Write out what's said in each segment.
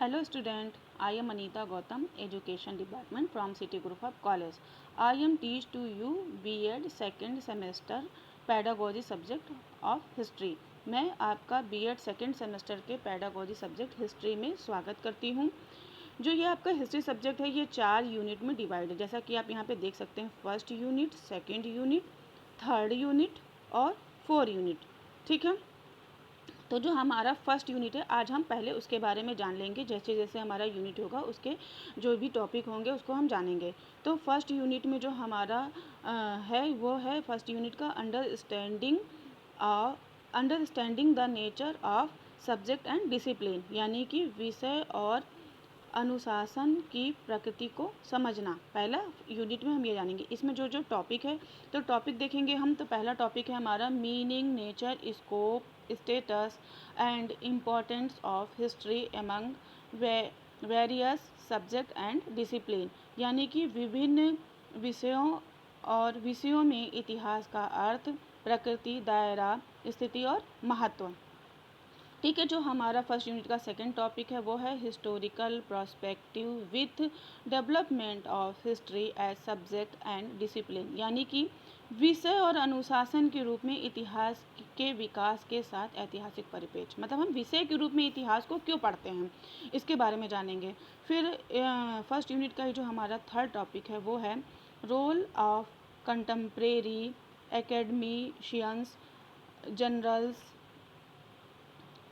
Hello student, I am Anita Gautam, Education Department from City Group of College. I am teach to you B.Ed second semester Pedagogy subject of History. मैं आपका B.Ed second semester के pedagogy subject history में स्वागत करती हूँ। जो ये आपका हिस्ट्री सब्जेक्ट है ये 4 यूनिट में डिवाइड है, जैसा कि आप यहाँ पे देख सकते हैं। First unit, second unit, third unit और 4 यूनिट। ठीक है, तो जो हमारा फर्स्ट यूनिट है आज हम पहले उसके बारे में जान लेंगे। जैसे जैसे हमारा यूनिट होगा उसके जो भी टॉपिक होंगे उसको हम जानेंगे। तो फर्स्ट यूनिट में जो हमारा है वो है फर्स्ट यूनिट का understanding the nature of subject and discipline, यानी कि विषय और अनुशासन की प्रकृति को समझना। पहला यूनिट में हम ये जानेंगे। इसमें जो जो टॉपिक है तो टॉपिक देखेंगे हम। तो पहला टॉपिक है हमारा meaning, nature, scope, status and importance of history among various subject and discipline, यानी कि विभिन्न विषयों में इतिहास का अर्थ, प्रकृति, दायरा, स्थिति और महत्व। ठीक है, जो हमारा फर्स्ट यूनिट का सेकंड टॉपिक है वो है historical perspective with development of history as subject and discipline, यानी कि विषय और अनुशासन के रूप में इतिहास के विकास के साथ ऐतिहासिक परिप्रेक्ष्य। मतलब हम विषय के रूप में इतिहास को क्यों पढ़ते हैं इसके बारे में जानेंगे। फिर फर्स्ट यूनिट का जो हमारा थर्ड टॉपिक है वो है role of contemporary academicians, journals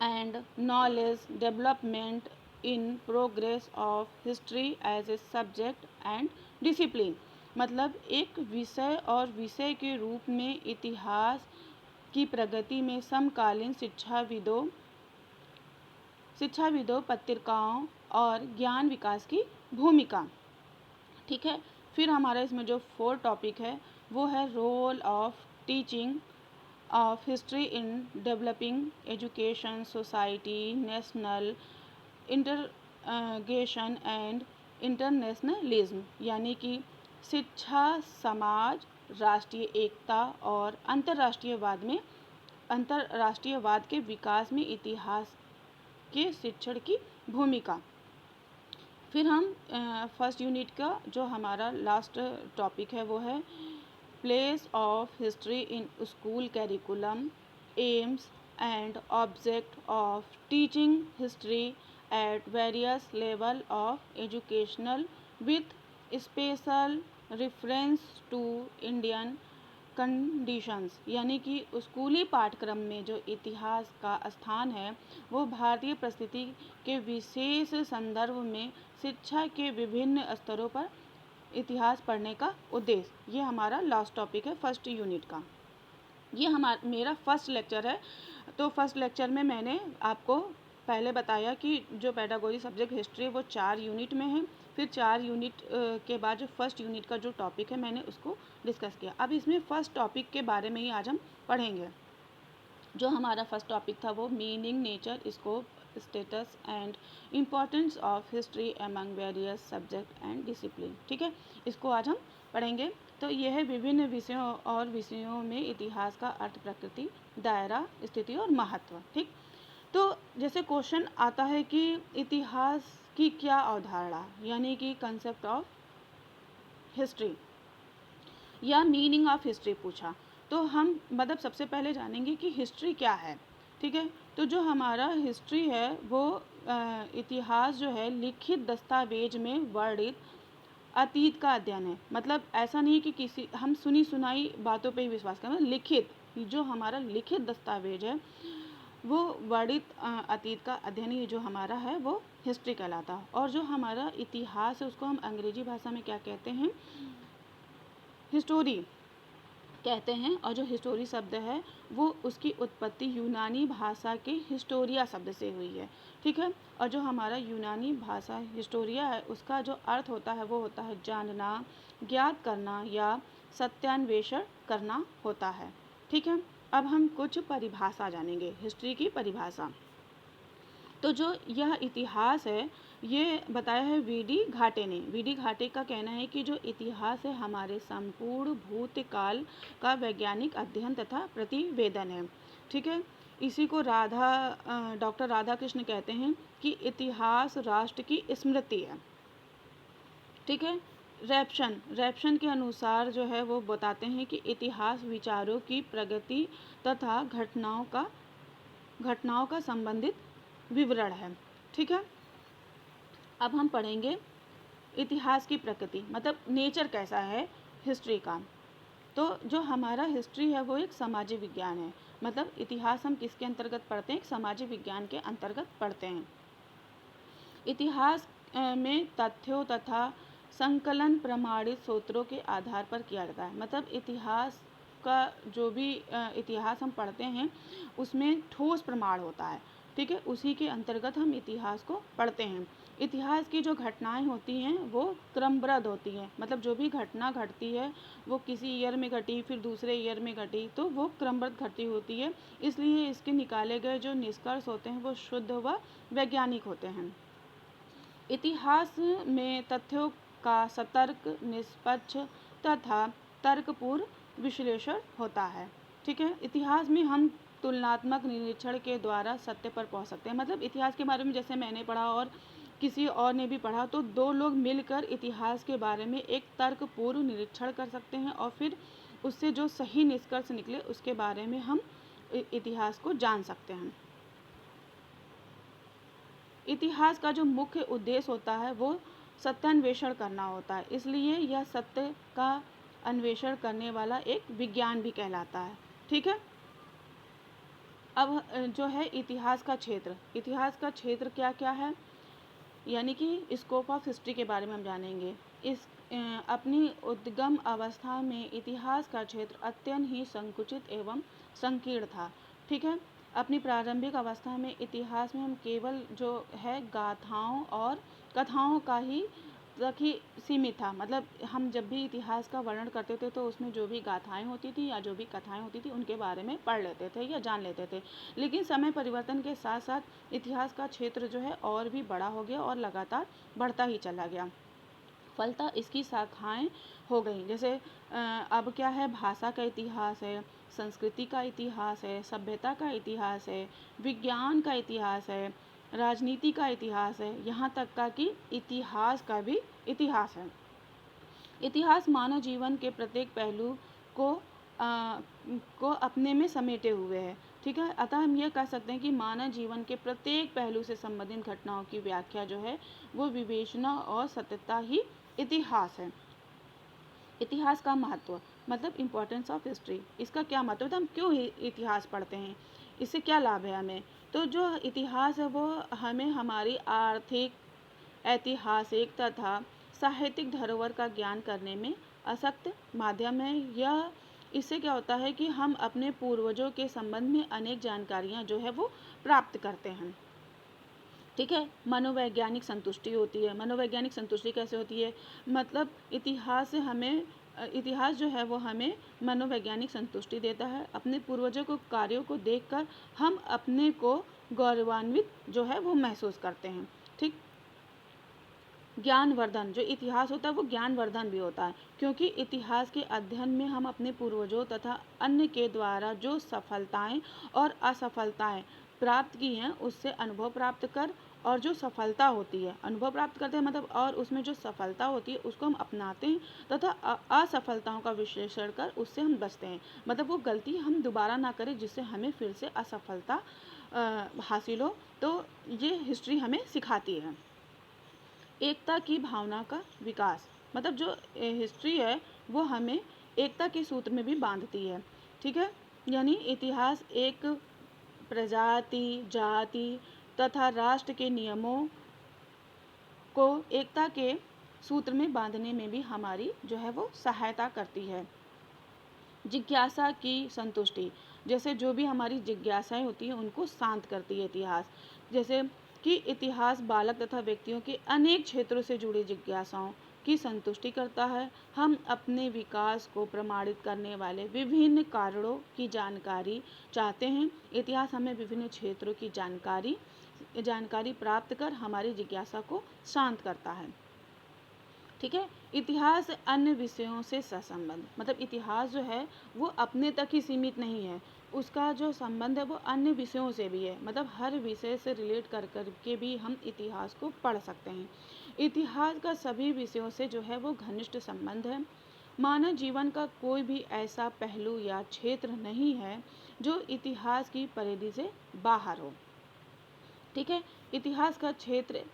and knowledge development in progress of history as a subject and discipline। मतलब एक विषय और विषय के रूप में इतिहास की प्रगति में समकालीन शिक्षाविदों, पत्रिकाओं और ज्ञान विकास की भूमिका। ठीक है, फिर हमारा इसमें जो फोर्थ टॉपिक है वो है role of teaching of history in developing education, society, national integration and internationalism, यानी कि शिक्षा, समाज, राष्ट्रीय एकता और अंतर्राष्ट्रीयवाद के विकास में इतिहास के शिक्षण की भूमिका। फिर हम फर्स्ट यूनिट का जो हमारा लास्ट टॉपिक है वो है place of history in school curriculum, aims and object of teaching history at various level of educational with special reference to Indian conditions, यानी कि स्कूली पाठ्यक्रम में जो इतिहास का स्थान है वो भारतीय परिस्थिति के विशेष संदर्भ में शिक्षा के विभिन्न स्तरों पर इतिहास पढ़ने का उद्देश्य। ये हमारा लास्ट टॉपिक है फर्स्ट यूनिट का। ये मेरा फर्स्ट लेक्चर है। तो फर्स्ट लेक्चर में मैंने आपको पहले बताया कि जो पेडागोजी सब्जेक्ट हिस्ट्री वो 4 यूनिट में है। फिर 4 यूनिट के बाद जो फर्स्ट यूनिट का जो टॉपिक है मैंने उसको डिस्कस किया। अब इसमें फर्स्ट टॉपिक के बारे में ही आज हम पढ़ेंगे। जो हमारा फर्स्ट टॉपिक था वो meaning, nature, scope, status and importance of history among various subject and discipline. ठीक है, इसको आज हम पढ़ेंगे। तो यह है विभिन्न विषयों में इतिहास का अर्थ, प्रकृति, दायरा, स्थिति और महत्व। ठीक, तो जैसे क्वेश्चन आता है कि इतिहास की क्या अवधारणा, यानी कि कंसेप्ट ऑफ हिस्ट्री या मीनिंग ऑफ हिस्ट्री पूछा, तो हम मतलब सबसे पहले जानेंगे कि हिस्ट्री क्या है। ठीक है, तो जो हमारा हिस्ट्री है वो इतिहास जो है लिखित दस्तावेज में वर्णित अतीत का अध्ययन है। मतलब ऐसा नहीं कि किसी हम सुनी सुनाई बातों पे ही विश्वास करें। लिखित, जो हमारा लिखित दस्तावेज है वो वर्णित अतीत का अध्ययन ही जो हमारा है वो हिस्ट्री कहलाता है। और जो हमारा इतिहास है उसको हम अंग्रेजी भाषा में क्या कहते हैं, हिस्टोरी कहते हैं। और जो हिस्टोरी शब्द है वो उसकी उत्पत्ति यूनानी भाषा के हिस्टोरिया शब्द से हुई है। ठीक है, और जो हमारा यूनानी भाषा हिस्टोरिया है उसका जो अर्थ होता है वो होता है जानना, ज्ञात करना या सत्यान्वेषण करना होता है। ठीक है, अब हम कुछ परिभाषा जानेंगे, हिस्ट्री की परिभाषा। तो जो यह इतिहास है ये बताया है वीडी घाटे ने। वीडी घाटे का कहना है कि जो इतिहास है हमारे संपूर्ण भूतकाल का वैज्ञानिक अध्ययन तथा प्रतिवेदन है। ठीक है, इसी को डॉक्टर राधा कृष्ण कहते हैं कि इतिहास राष्ट्र की स्मृति है। ठीक है। रैप्शन के अनुसार जो है वो बताते हैं कि इतिहास विचारों की प्रगति तथा घटनाओं का संबंधित विवरण है। ठीक है। अब हम पढ़ेंगे इतिहास की प्रकृति, मतलब नेचर कैसा है हिस्ट्री का। तो जो हमारा हिस्ट्री है वो एक सामाजिक विज्ञान है, मतलब इतिहास हम किसके अंतर्गत पढ़ते हैं, एक सामाजिक विज्ञान के अंतर्गत पढ़ते हैं। इतिहास में तथ्यों तथा संकलन प्रमाणित सूत्रों के आधार पर किया जाता है, मतलब इतिहास का जो भी इतिहास हम पढ़ते हैं उसमें ठोस प्रमाण होता है। ठीक है, उसी के अंतर्गत हम इतिहास को पढ़ते हैं। इतिहास की जो घटनाएं होती हैं वो क्रमबद्ध होती हैं, मतलब जो भी घटना घटती है वो किसी ईयर में घटी, फिर दूसरे ईयर में घटी, तो वो क्रमबद्ध घटी होती है। इसलिए इसके निकाले गए जो निष्कर्ष होते हैं वो शुद्ध व वैज्ञानिक होते हैं। इतिहास में तथ्यों का सतर्क, निष्पक्ष तथा तर्कपूर्ण विश्लेषण होता है। ठीक है। इतिहास में हम तुलनात्मक निरीक्षण के द्वारा सत्य पर पहुंच सकते हैं, मतलब इतिहास के बारे में जैसे मैंने पढ़ा और किसी और ने भी पढ़ा, तो दो लोग मिलकर इतिहास के बारे में एक तर्कपूर्ण निरीक्षण कर सकते हैं और फिर उससे जो सही निष्कर्ष निकले उसके बारे में हम इतिहास को जान सकते हैं। इतिहास का जो मुख्य उद्देश्य होता है वो सत्यान्वेषण करना होता है, इसलिए यह सत्य का अन्वेषण करने वाला एक विज्ञान भी कहलाता है। ठीक है। अब जो है इतिहास का क्षेत्र क्या क्या है, यानी कि स्कोप ऑफ हिस्ट्री के बारे में हम जानेंगे। अपनी उद्गम अवस्था में इतिहास का क्षेत्र अत्यंत ही संकुचित एवं संकीर्ण था। ठीक है। अपनी प्रारंभिक अवस्था में इतिहास में हम केवल जो है गाथाओं और कथाओं का ही तक ही सीमित था, मतलब हम जब भी इतिहास का वर्णन करते थे तो उसमें जो भी गाथाएं होती थी या जो भी कथाएं होती थी उनके बारे में पढ़ लेते थे या जान लेते थे। लेकिन समय परिवर्तन के साथ साथ इतिहास का क्षेत्र जो है और भी बड़ा हो गया और लगातार बढ़ता ही चला गया। फलतः इसकी शाखाएं हो गई, जैसे अब क्या है, भाषा का इतिहास है, संस्कृति का इतिहास है, सभ्यता का इतिहास है, विज्ञान का इतिहास है, राजनीति का इतिहास है, यहाँ तक का कि इतिहास का भी इतिहास है। इतिहास मानव जीवन के प्रत्येक पहलू को अपने में समेटे हुए है। ठीक है। अतः हम यह कह सकते हैं कि मानव जीवन के प्रत्येक पहलू से संबंधित घटनाओं की व्याख्या जो है वो विवेचना और सत्यता ही इतिहास है। इतिहास का महत्व, मतलब इम्पोर्टेंस ऑफ हिस्ट्री, इसका क्या महत्व है, हम क्यों इतिहास पढ़ते हैं, इससे क्या लाभ है हमें। तो जो इतिहास है वो हमें हमारी आर्थिक, ऐतिहासिक तथा साहित्यिक धरोहर का ज्ञान करने में अशक्त माध्यम है। यह इससे क्या होता है कि हम अपने पूर्वजों के संबंध में अनेक जानकारियाँ जो है वो प्राप्त करते हैं। ठीक है। मनोवैज्ञानिक संतुष्टि होती है। मनोवैज्ञानिक संतुष्टि कैसे होती है, मतलब इतिहास जो है वो हमें मनोवैज्ञानिक संतुष्टि देता है। अपने पूर्वजों को कार्यों को देखकर हम अपने को गौरवान्वित जो है वो महसूस करते हैं। ठीक। ज्ञानवर्धन, जो इतिहास होता है वो ज्ञानवर्धन भी होता है, क्योंकि इतिहास के अध्ययन में हम अपने पूर्वजों तथा अन्य के द्वारा जो सफलताएं और असफलताएं प्राप्त की हैं उससे अनुभव प्राप्त कर, और जो सफलता होती है अनुभव प्राप्त करते हैं, मतलब और उसमें जो सफलता होती है उसको हम अपनाते हैं तथा असफलताओं का विश्लेषण कर उससे हम बचते हैं, मतलब वो गलती हम दोबारा ना करें जिससे हमें फिर से असफलता हासिल हो। तो ये हिस्ट्री हमें सिखाती है। एकता की भावना का विकास, मतलब जो हिस्ट्री है वो हमें एकता के सूत्र में भी बांधती है। ठीक है। यानी इतिहास एक प्रजाति, जाति तथा राष्ट्र के नियमों को एकता के सूत्र में बांधने में भी हमारी जो है वो सहायता करती है। जिज्ञासा की संतुष्टि, जैसे जो भी हमारी जिज्ञासाएं होती हैं उनको शांत करती है इतिहास। जैसे कि इतिहास बालक तथा व्यक्तियों के अनेक क्षेत्रों से जुड़ी जिज्ञासाओं की संतुष्टि करता है। हम अपने विकास को प्रमाणित करने वाले विभिन्न कारणों की जानकारी चाहते हैं। इतिहास हमें विभिन्न क्षेत्रों की जानकारी प्राप्त कर हमारी जिज्ञासा को शांत करता है। ठीक है। इतिहास अन्य विषयों से सहसंबंध, मतलब इतिहास जो है वो अपने तक ही सीमित नहीं है, उसका जो संबंध है वो अन्य विषयों से भी है, मतलब हर विषय से रिलेट कर के भी हम इतिहास को पढ़ सकते हैं। इतिहास का सभी विषयों से जो है वो घनिष्ठ संबंध है। मानव जीवन का कोई भी ऐसा पहलू या क्षेत्र नहीं है जो इतिहास की परिधि से बाहर हो। ठीक है, इतिहास का क्षेत्र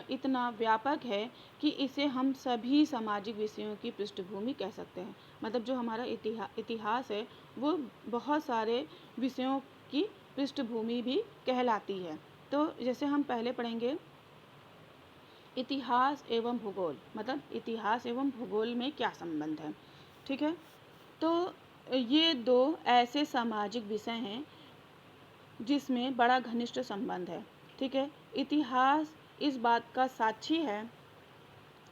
इतना व्यापक है कि इसे हम सभी सामाजिक विषयों की पृष्ठभूमि कह सकते हैं। मतलब जो हमारा इतिहास है वो बहुत सारे विषयों की पृष्ठभूमि भी कहलाती है। तो जैसे हम पहले पढ़ेंगे इतिहास एवं भूगोल, मतलब इतिहास एवं भूगोल में क्या संबंध है। ठीक है, तो ये दो ऐसे सामाजिक विषय हैं जिसमें बड़ा घनिष्ठ संबंध है। ठीक है, इतिहास इस बात का साक्षी है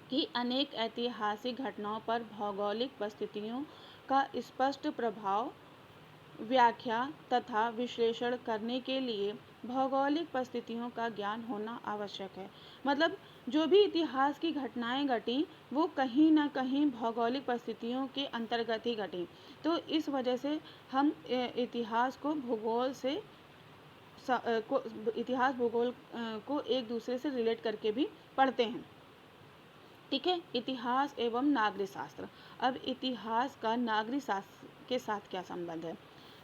कि अनेक ऐतिहासिक घटनाओं पर भौगोलिक परिस्थितियों का स्पष्ट प्रभाव, व्याख्या तथा विश्लेषण करने के लिए भौगोलिक परिस्थितियों का ज्ञान होना आवश्यक है। मतलब जो भी इतिहास की घटनाएं घटी वो कहीं ना कहीं भौगोलिक परिस्थितियों के अंतर्गत ही घटी। तो इस वजह से हम इतिहास को भूगोल से इतिहास भूगोल को एक दूसरे से रिलेट करके भी पढ़ते हैं। ठीक है, इतिहास एवं नागरिक शास्त्र। अब इतिहास का नागरिक शास्त्र के साथ क्या संबंध है।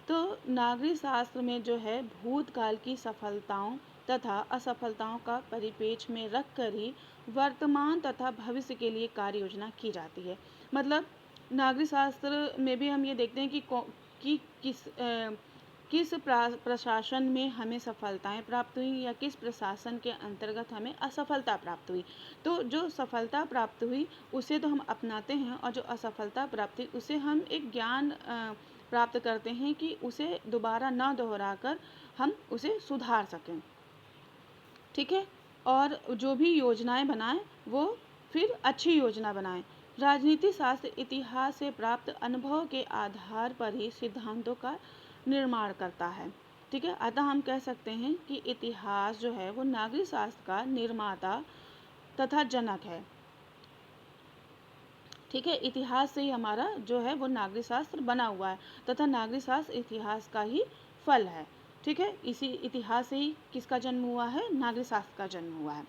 तो नागरिक शास्त्र में जो है भूतकाल की सफलताओं तथा असफलताओं का परिपेक्ष में रखकर ही वर्तमान तथा भविष्य के लिए कार्य योजना की जाती है। मतलब नागरिक शास्त्र में भी हम ये देखते हैं कि किस प्रशासन में हमें सफलताएं प्राप्त हुई या किस प्रशासन के अंतर्गत हमें असफलता प्राप्त हुई। तो जो सफलता प्राप्त हुई उसे तो हम अपनाते हैं और जो असफलता प्राप्त हुई उसे हम एक ज्ञान प्राप्त करते हैं कि उसे दोबारा ना दोहराकर हम उसे सुधार सकें। ठीक है, और जो भी योजनाएं बनाएं वो फिर अच्छी योजना बनाएं। राजनीति शास्त्र इतिहास से प्राप्त अनुभव के आधार पर ही सिद्धांतों का निर्माण करता है। ठीक है, अतः हम कह सकते हैं कि इतिहास जो है वो नागरिक शास्त्र का निर्माता तथा जनक है। ठीक है, इतिहास से ही हमारा जो है वो नागरिक शास्त्र बना हुआ है तथा नागरिक शास्त्र इतिहास का ही फल है। ठीक है, इसी इतिहास से ही किसका जन्म हुआ है, नागरिक शास्त्र का जन्म हुआ है।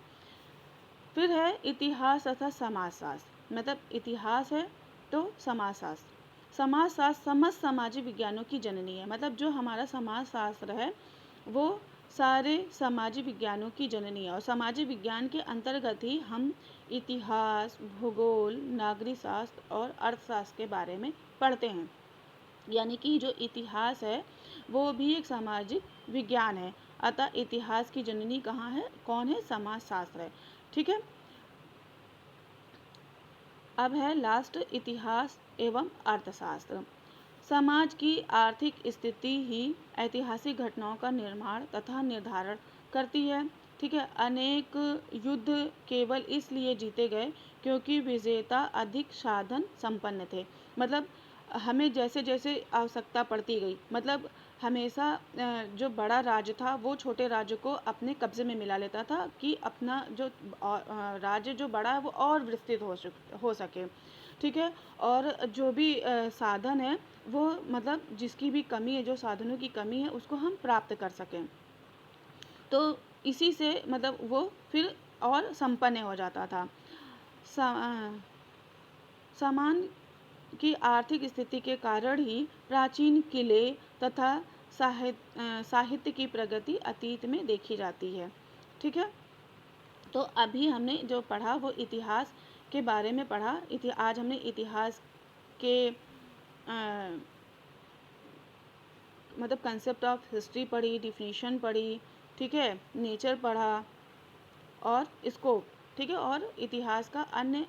फिर है इतिहास तथा समाजशास्त्र। मतलब इतिहास है तो समाजशास्त्र। समाजशास्त्र समस्त सामाजिक विज्ञानों की जननी है। मतलब जो हमारा समाजशास्त्र है वो सारे सामाजिक विज्ञानों की जननी है और सामाजिक विज्ञान के अंतर्गत ही हम इतिहास, भूगोल, नागरिक शास्त्र और अर्थशास्त्र के बारे में पढ़ते हैं। यानी कि जो इतिहास है वो भी एक सामाजिक विज्ञान है। अतः इतिहास की जननी कहाँ है, कौन है, समाजशास्त्र है। ठीक है, अब है लास्ट इतिहास एवं अर्थशास्त्र। समाज की आर्थिक स्थिति ही ऐतिहासिक घटनाओं का निर्माण तथा निर्धारण करती है। ठीक है, अनेक युद्ध केवल इसलिए जीते गए क्योंकि विजेता अधिक साधन संपन्न थे। मतलब हमें जैसे जैसे आवश्यकता पड़ती गई, मतलब हमेशा जो बड़ा राज्य था वो छोटे राज्य को अपने कब्जे में मिला लेता था कि अपना जो राज्य जो बड़ा है वो और विस्तृत हो सके। ठीक है, और जो भी साधन है वो मतलब जिसकी भी कमी है, जो साधनों की कमी है उसको हम प्राप्त कर सकें। तो इसी से मतलब वो फिर और संपन्न हो जाता था। समान की आर्थिक स्थिति के कारण ही प्राचीन किले तथा साहित्य की प्रगति अतीत में देखी जाती है। ठीक है, तो अभी हमने जो पढ़ा वो इतिहास के बारे में पढ़ा। आज हमने इतिहास के मतलब कंसेप्ट ऑफ हिस्ट्री पढ़ी, डिफिनीशन पढ़ी, ठीक है, नेचर पढ़ा और स्कोप। ठीक है, और इतिहास का अन्य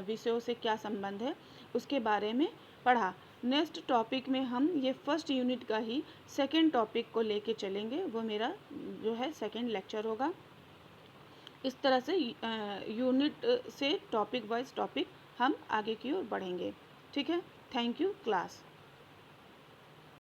विषयों से क्या संबंध है उसके बारे में पढ़ा। नेक्स्ट टॉपिक में हम ये फर्स्ट यूनिट का ही सेकंड टॉपिक को लेके चलेंगे। वो मेरा जो है सेकंड लेक्चर होगा। इस तरह से यूनिट से टॉपिक वाइज टॉपिक हम आगे की ओर बढ़ेंगे। ठीक है, थैंक यू क्लास।